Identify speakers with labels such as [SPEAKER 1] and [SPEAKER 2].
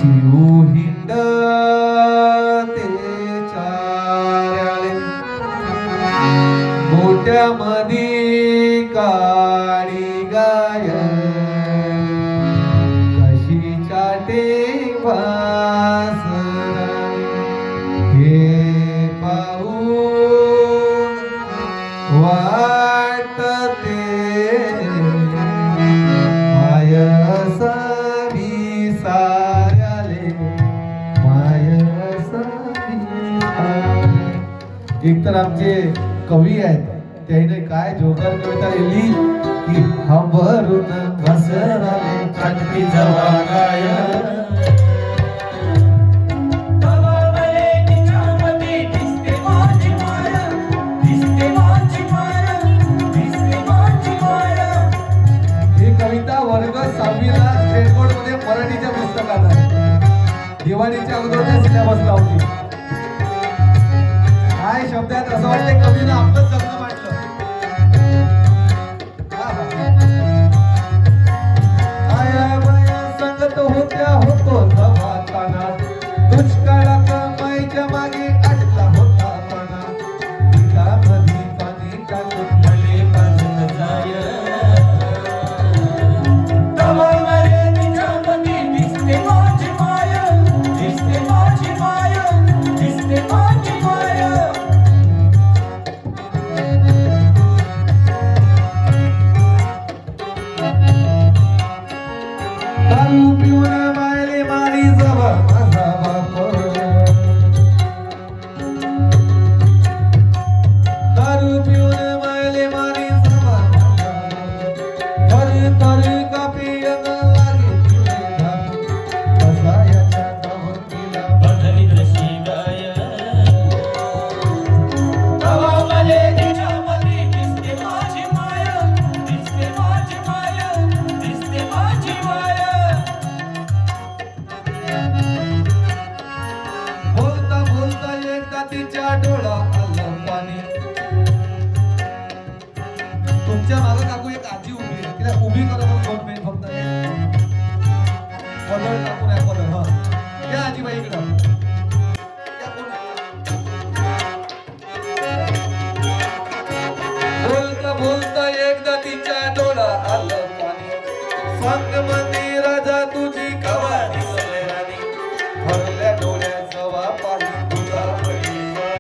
[SPEAKER 1] शिव हिंडते चाऱ्याले मोठ्यामध्ये काळी गाय कशीच्या टेवास हे पाहून वाटते माय सारी साऱ्याले माय सारी साऱ्याले. एक तर आमचे कवी आहेत त्याने काय जोकर कविता लिहिली की हंबरून घसराले चटकी जवा गाय वर्ग 6वीला स्टेट बोर्ड मध्ये मराठीच्या पुस्तकात आहे. दिवाळीच्या अगोदरच्या सिलेबसला होती. काय शब्द आहेत असं वाटतं कवीनं आपलंच जगणं मांडलं. आया बाया संगत होत्या होतो जवाताना दुष्काळात माईच्या मागे अडकला होता पणा पिकामध्ये पाणी टाकून भले पाजून जाय तुमच्या मागे काकू